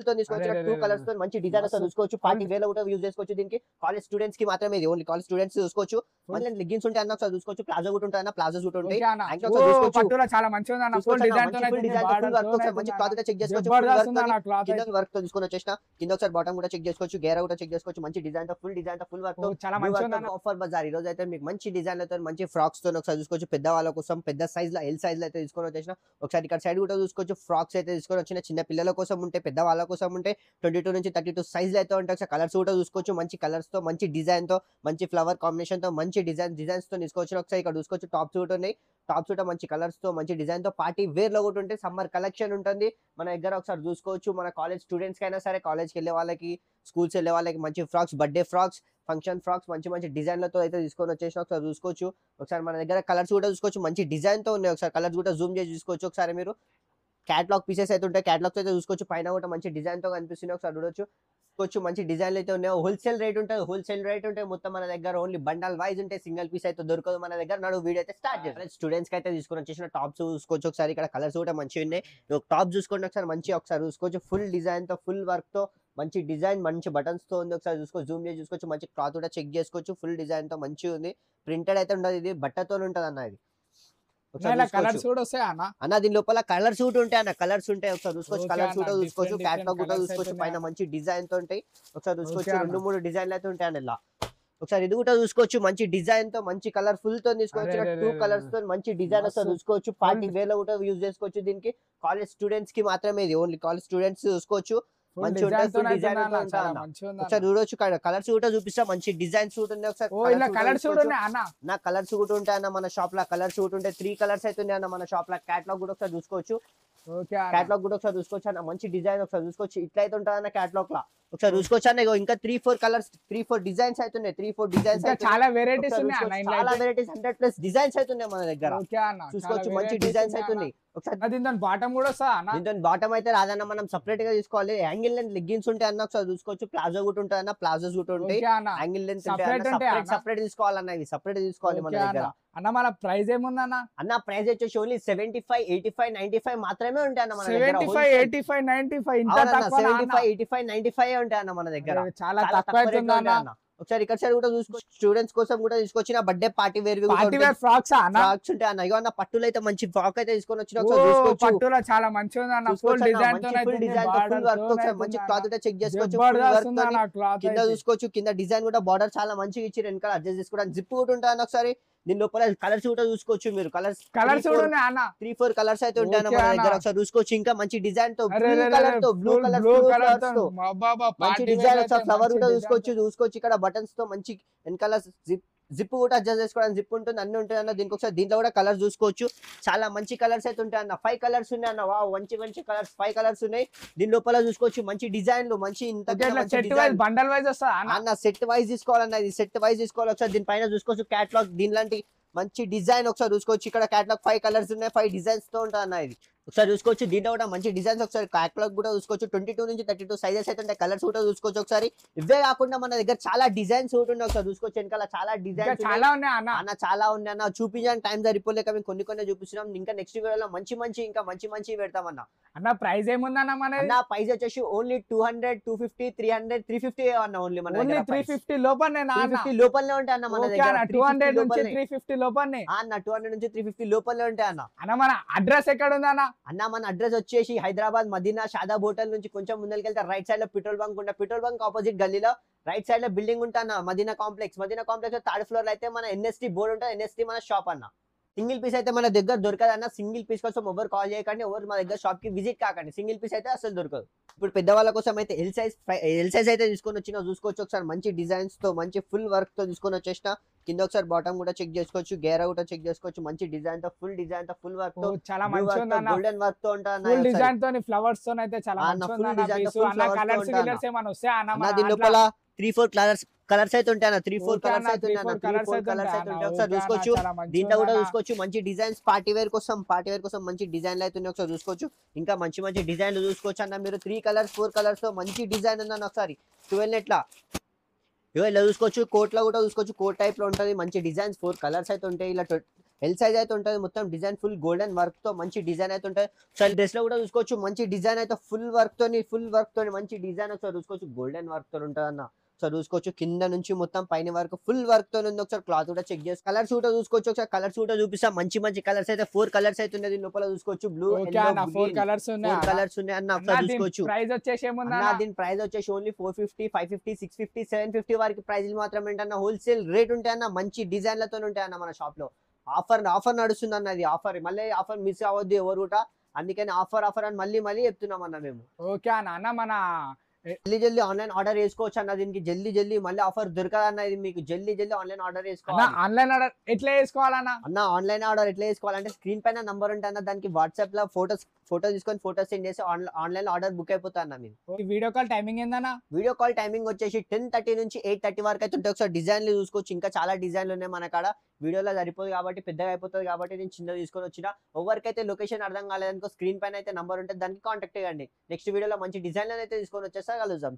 తో తీసుకోవచ్చు, two colours తో మంచి డిజైన్ తో చూసుకోవచ్చు, పార్టీ వేర్ లో కూడా యూజ్ చేసుకోవచ్చు. దీనికి కాలేజ్ స్టూడెంట్స్ కి మాత్రమే, ఇది ఓన్లీ కాలేజ్ స్టూడెంట్స్ చూసుకోవచ్చు. మళ్ళీ లెగ్గిన్స్ ఉంటాయి అన్న, ఒకసారి చూసుకోవచ్చు. ప్లాజో కూడా ఉంటాయి అన్న, ప్లాజోస్ కూడా ఉంటాయి. చాలా మంచిగా ఉంది అన్న, ఫుల్ డిజైన్ తో మంచి క్లాత్ కూడా చెక్ చేసుకోవచ్చు. కింద వర్క్ తో తీసుకొని వచ్చేసిన, కింద ఒకసారి బాటమ్ కూడా చెక్ చేసుకోవచ్చు, గేరా కూడా చెక్ చేసుకోవచ్చు. మంచి డిజైన్ తో ఫుల్ వర్క్ తో చాలా మంచిగా ఆఫర్ బజార్. ఈ రోజు అయితే మీకు మంచి డిజైన్ తో మంచి ఫ్రాక్స్ తో ఒకసారి చూసుకోవచ్చు. పెద్ద వాళ్ళ కోసం పెద్ద సైజ్ లో ఎల్ సైజ్ లో అయితే తీసుకొని వచ్చేసిన. ఒకసారి ఇక్కడ సైడ్ కూడా చూసుకోవచ్చు, ఫ్రాక్స్ అయితే తీసుకొని వచ్చిన. చిన్న పిల్లల కోసం ఉంటే, పెద్ద వాళ్ళ కోసం ఉంటే 22 నుంచి 32 సైజ్ అయితే ఉంటాయి. ఒకసారి కలర్స్ కూడా చూసుకోవచ్చు. మంచి కలర్స్ తో, మంచి డిజైన్ తో, మంచి ఫ్లవర్ కాంబినేషన్ తో, మంచి డిజైన్స్ తో తీసుకోవచ్చు. ఒకసారి ఇక్కడ చూసుకోవచ్చు, టాప్స్ కూడా ఉన్నాయి. టాప్స్ కూడా మంచి కలర్స్ తో, మంచి డిజైన్ తో, పార్టీ వేర్ లో కూడా ఉంటే సమ్మర్ కలెక్షన్ ఉంటుంది మన దగ్గర. ఒకసారి చూసుకోవచ్చు. మన కాలేజ్ స్టూడెంట్స్ కి అయినా సరే, కాలేజ్కి వెళ్ళే వాళ్ళకి, స్కూల్స్ వెళ్ళే వాళ్ళకి మంచి frocks, birthday frocks, function frocks మంచి డిజైన్లతో అయితే తీసుకొని వచ్చేసిన. ఒకసారి చూసుకోవచ్చు. ఒకసారి మన దగ్గర కలర్స్ కూడా చూసుకోవచ్చు, మంచి డిజైన్ తో ఉన్నాయి. ఒకసారి కలర్స్ కూడా జూమ్ చేసి చూసుకోవచ్చు. ఒకసారి మీరు క్యాటలాగ్ పీసెస్ అయితే ఉంటాయి, క్యాటలాగ్స్ అయితే చూసుకోవచ్చు. పైన కూడా మంచి డిజైన్ తో కనిపిస్తున్నాయి, ఒకసారి చూడొచ్చు. మంచి డిజైన్లు అయితే ఉన్నాయి. హోల్సేల్ రేట్ ఉంటాయి. మొత్తం మన దగ్గర ఓన్లీ బండల్ వైజ్ ఉంటాయి, సింగిల్ పీస్ అయితే దొరకదు మన దగ్గర. వీడియో అయితే స్టార్ట్ చేస్తాం. స్టూడెంట్స్ కి అయితే తీసుకొని వచ్చేసిన టాప్స్ చూసుకోవచ్చు. ఒకసారి ఇక్కడ కలర్స్ కూడా మంచిగా ఉన్నాయి. టాప్ చూసుకోండి ఒకసారి, ఒకసారి చూసుకోవచ్చు. ఫుల్ డిజైన్ తో, ఫుల్ వర్క్ తో, మంచి డిజైన్, మంచి బటన్స్ తో ఉంది. ఒకసారి చూసుకోవచ్చు, జూమ్ చేసి చూసుకోవచ్చు. మంచి క్లాత్ కూడా చెక్ చేసుకోవచ్చు. ఫుల్ డిజైన్ తో మంచిగా ఉంది. ప్రింటెడ్ అయితే ఉండదు, ఇది బట్టతో ఉంటది అన్న. ఇది అన్న దీని లోపల కలర్స్ కూడా ఉంటాయి అన్న, కలర్స్ ఉంటాయి. ఒకసారి చూసుకోవచ్చు, కలర్స్ కూడా చూసుకోవచ్చు. క్యాటలాగ్ కూడా చూసుకోవచ్చు. పైన మంచి డిజైన్ తో ఉంటాయి. ఒకసారి చూసుకోవచ్చు, 2-3 డిజైన్లు అయితే ఉంటాయి అన్న ఇలా. ఒకసారి ఇది కూడా చూసుకోవచ్చు, మంచి డిజైన్ తో, మంచి కలర్ఫుల్ తో తీసుకోవచ్చు. 2 కలర్స్ తో మంచి డిజైన్ తో చూసుకోవచ్చు. పార్టీ వేర్ లో కూడా యూజ్ చేసుకోవచ్చు. దీనికి కాలేజ్ స్టూడెంట్స్ కి మాత్రమే, ఇది ఓన్లీ కాలేజ్ స్టూడెంట్స్ చూసుకోవచ్చు. మంచి డిజైన్ ఒకసారి చూడొచ్చు. కలర్స్ కూడా చూపిస్తా, మంచి డిజైన్స్ కూడా ఉన్నాయి. ఒకసారి కలర్స్ కూడా ఉంటాయి అన్న మన షాప్ లో. కలర్స్ కూడా ఉంటాయి, 3 కలర్స్ అయితే ఉన్నాయి అన్న మన షాప్ లో. క్యాటలాగ్ కూడా ఒకసారి చూసుకోవచ్చు. అన్న మంచి డిజైన్ ఒకసారి చూసుకోవచ్చు. ఇట్లా అయితే ఉంటుంది అన్న క్యాటలాగ్ లా. ఒకసారి చూసుకోవచ్చు అన్న, ఇంకా 3-4 కలర్స్, 3-4 డిజైన్స్ అయితే ఉన్నాయి. 3-4 డిజైన్స్, చాలా వెరైటీస్ ఉన్నాయి, 100+ డిజైన్స్ అయితే ఉన్నాయి మన దగ్గర. చూసుకోవచ్చు, మంచి డిజైన్స్ అయితే ఉన్నాయి. బాటమ్ కూడా బాటమ్ అయితే రాదన్న, మనం సెపరేట్ గా తీసుకోవాలి. యాంగిల్ లెంత్ లెగ్గిన్స్ ఉంటాయి అన్న, ఒకసారి చూసుకోవచ్చు. ప్లాజో కూడా ఉంటాయి అన్న, ప్లాజోస్ కూడా ఉంటాయి. యాంగిల్ లెంత్ సెపరేట్ తీసుకోవాలన్న, ఇది సెపరేట్ తీసుకోవాలి మన దగ్గర. అన్న మన ప్రైస్ ఏముందన్న? అన్న ప్రైస్ వచ్చేసి ఓన్లీ 75, 85, 95 మాత్రమే ఉంటాయి అన్న మన దగ్గర. 75, 85, 95 ఇంత తక్కువ? 75, 85, 95 ఉంటాయి అన్న మన దగ్గర. చాలా తక్కువ అవుతుంది అన్న. ఒకసారి ఇక్కడ సైడ్ కూడా చూసుకోవచ్చు. స్టూడెంట్స్ కోసం కూడా తీసుకొచ్చిన బర్త్డే పార్టీ వేర్ ఫ్రాక్స్ ఉంటాయి అన్న. ఇగో అన్న పట్టులో అయితే మంచి ఫ్రాక్ అయితే తీసుకొని వచ్చిన. పట్టులో చాలా మంచిగా ఉంది అన్న, ఫుల్ డిజైన్ తో, ఫుల్ వర్క్ తో మంచి క్లాత్ కూడా చెక్ చేసుకోవచ్చు. కింద చూసుకోవచ్చు, కింద డిజైన్ కూడా బార్డర్ చాలా మంచిగా ఇచ్చి వెనకాల అడ్జస్ట్ చేసుకోవడానికి జిప్ కూడా ఉంటాయి అన్న. ఒకసారి దీని లోపల కలర్స్ కూడా చూసుకోవచ్చు మీరు. కలర్స్ 3-4 కలర్స్ అయితే ఉంటాయి అన్న మన దగ్గర. ఒకసారి చూసుకోవచ్చు. ఇంకా మంచి డిజైన్ తో, బ్లూ కలర్ తో మంచి డిజైన్. ఒకసారి ఫ్లవర్ కూడా చూసుకోవచ్చు. ఇక్కడ బటన్స్ తో మంచి వెనకాల జిప్ కూడా అడ్జస్ట్ చేసుకోవడానికి జిప్ ఉంటుంది, అన్ని ఉంటాయి అన్న. దీనికి ఒకసారి దీంట్లో కూడా కలర్స్ చూసుకోవచ్చు. చాలా మంచి కలర్స్ అయితే ఉంటాయి అన్న. 5 కలర్స్ ఉన్నాయి అన్న. వావ్, మంచి కలర్స్, 5 కలర్స్ ఉన్నాయి. దీని లోపల చూసుకోవచ్చు, మంచి డిజైన్లు, మంచి బండల్ వైజ్ వస్తా అన్న. సెట్ వైజ్ తీసుకోవాలన్న, ఇది సెట్ వైజ్ తీసుకోవాలి. ఒకసారి దీనిపైన చూసుకోవచ్చు క్యాటలాగ్, దీనిలాంటి మంచి డిజైన్ ఒకసారి చూసుకోవచ్చు. ఇక్కడ క్యాటలాగ్ 5 కలర్స్ ఉన్నాయి, 5 డిజైన్స్ తో ఉంటాయి అన్న. ఇది ఒకసారి చూసుకోవచ్చు. దీంట్లో కూడా మంచి డిజైన్స్. ఒకసారి క్యాటలాగ్ కూడా చూసుకోవచ్చు. 22 నుంచి 32 సైజెస్ అయితే ఉంటాయి. కలర్స్ కూడా చూసుకోవచ్చు. ఒకసారి ఇవే కాకుండా మన దగ్గర చాలా డిజైన్స్ కూడా ఉన్నాయి. ఒకసారి చూసుకోవచ్చు. వెనకాల చాలా డిజైన్స్ చాలా ఉన్నాయి అన్న, చాలా ఉన్నాయి అన్న. చూపించడానికి టైం సరిపోలేక మేము కొన్ని చూపిస్తున్నాం. ఇంకా నెక్స్ట్ వీడియోలో మంచి పెడతామన్న. అన్న ప్రైస్ ఏముందన్న మన? అన్న ప్రైస్ వచ్చేసి ఓన్లీ 200, 250, 300, 350 అన్న. ఓన్లీ మన 350 లోపలనే, 350 లోపలనే ఉంటాయి అన్న మన దగ్గర. 200 నుంచి 350 లోపలనే అన్న. 200 నుంచి 350 లోపలనే ఉంటాయి అన్న. అన్న మన అడ్రస్ ఎక్కడ ఉంది అన్న? అన్న మన అడ్రస్ వచ్చేసి హైదరాబాద్ మదీనా షాదాబ్ హోటల్ నుంచి కొంచెం ముందరికెళ్తే రైట్ సైడ్ లో పెట్రోల్ బంక్ ఉంటా. పెట్రోల్ బంక్ ఆపోజిట్ గల్లీలో రైట్ సైడ్ లో బిల్డింగ్ ఉంటా అన్న, మదీనా కాంప్లెక్స్. 3rd ఫ్లోర్ లో అయితే మన NST బోర్డు ఉంటుంది. NST మన షాప్ అన్న. సింగిల్ పీస్ అయితే మన దగ్గర దొరకదు అన్న. సింగిల్ పీస్ కోసం ఎవరు కాల్ చేయకండి, ఎవరు మా దగ్గర షాప్ కి విజిట్ కాకండి. సింగిల్ పీస్ అయితే అసలు దొరకదు. ఇప్పుడు పెద్దవాళ్ళ కోసం అయితే ఎల్ సైజ్ అయితే తీసుకొని వచ్చినా చూసుకోవచ్చు. ఒకసారి మంచి డిజైన్స్ తో, మంచి ఫుల్ వర్క్ తో తీసుకొని వచ్చేసిన. కింద ఒకసారి బాటమ్ కూడా చెక్ చేసుకోవచ్చు, గేరా కూడా చెక్ చేసుకోవచ్చు. మంచి డిజైన్ తో, ఫుల్ ఫుల్ వర్క్ తో, చాలా మంచిగా గోల్డెన్ వర్క్ తో ఉంటా. ఫుల్ డిజైన్ తో, ఫ్లవర్స్ తో అయితే చాలా దీని లోపల 3-4 కలర్స్ అయితే ఉంటాయి. 3-4 కలర్స్ అయితే ఉంటాయి. ఒకసారి చూసుకోవచ్చు. దీంట్లో కూడా చూసుకోవచ్చు మంచి డిజైన్స్. పార్టీ వేర్ కోసం మంచి డిజైన్లు అయితే ఉన్నాయి. ఒకసారి చూసుకోవచ్చు. ఇంకా మంచి డిజైన్లు చూసుకోవచ్చు అన్న మీరు. 3 కలర్స్ 4 కలర్స్ తో మంచి డిజైన్ ఉందన్న. ఒకసారి 12 నెట్లా ఇలా చూసుకోవచ్చు. కోట్ లో కూడా చూసుకోవచ్చు. కోట్ టైప్ లో ఉంటుంది. మంచి డిజైన్స్ 4 కలర్స్ అయితే ఉంటాయి. ఇలా ఎల్ సైజ్ అయితే ఉంటుంది. మొత్తం డిజైన్ ఫుల్ గోల్డెన్ వర్క్ తో మంచి డిజైన్ అయితే ఉంటుంది. సో డ్రెస్ లో కూడా చూసుకోవచ్చు మంచి డిజైన్ అయితే ఫుల్ వర్క్ తోని మంచి డిజైన్ ఒకసారి చూసుకోవచ్చు. గోల్డెన్ వర్క్ తో ఉంటుంది అన్న. సో చూసుకోవచ్చు కింద నుంచి మొత్తం పైన వరకు ఫుల్ వర్క్ తో ఉంది. ఒకసారి క్లాత్ కూడా చెక్ చేసి కలర్స్ కూడా చూసుకోవచ్చు. ఒకసారి కలర్స్ కూడా చూపిస్తా. మంచి కలర్స్ అయితే 4 కలర్స్ అయితే ఉన్నది లోపల చూసుకోవచ్చు. బ్లూ, ఓకే అన్న 4 కలర్స్ ఉన్నాయి 4 కలర్స్ ఉన్నాయి అన్న. ఒకసారి చూసుకోవచ్చు. ప్రైస్ వచ్చేసి ఏముంది అన్న దీని ప్రైస్ వచ్చేసి ఓన్లీ 450, 550, 650, 750 వరకు ప్రైజ్లు మాత్రమే ఏంటన్న హోల్సేల్ రేట్ ఉంటాయి అన్న. మంచి డిజైన్లతో ఉంటాయి అన్న మన షాప్ లో. ఆఫర్ నడుస్తుంది అన్న. ఇది ఆఫర్ మళ్ళీ ఆఫర్ మిస్ అవ్వద్దు ఎవరు కూడా. అందుకని ఆఫర్ అని మళ్ళీ చెప్తున్నాం అన్న మేము. ఓకే అన్న మన జల్దీ ఆన్లైన్ ఆర్డర్ చేసుకోవచ్చు అన్న. దీనికి జల్దీ మళ్ళీ ఆఫర్ దొరకదు అన్న. ఇది మీకు జల్దీ ఆన్లైన్ ఆర్డర్ చేసుకోవాలి ఆన్లైన్ ఆర్డర్ ఎట్లా చేసుకోవాలన్నా అన్న. ఆన్లైన్ ఆర్డర్ ఎట్లా చేసుకోవాలంటే స్క్రీన్ పైన నంబర్ ఉంటుంది అన్న. దానికి వాట్సాప్ లో ఫోటో తీసుకొని ఫోటో సెండ్ చేసి ఆన్లైన్ ఆర్డర్ బుక్ అయిపోతా అన్న. మీరు వీడియో కాల్ టైమింగ్ ఏందన్నా? వీడియో కాల్ టైమింగ్ వచ్చేసి 10:30 నుంచి 8:30 వరకు అయితే ఉంటుంది. ఒకసారి డిజైన్లు చూసుకోవచ్చు. ఇంకా చాలా డిజైన్లు ఉన్నాయి మన కాడ. వీడియోలో సరిపోదు కాబట్టి పెద్దగా అయిపోతుంది కాబట్టి నేను చిన్నగా తీసుకొని వచ్చిన. ఎవరికైతే లొకేషన్ అర్థం కాలేదనుకో స్క్రీన్ పైన అయితే నంబర్ ఉంటుంది, దానికి కాంటాక్ట్ చేయండి. నెక్స్ట్ వీడియోలో మంచి డిజైన్లు అయితే తీసుకొని వచ్చేస్తా. కలుద్దాం.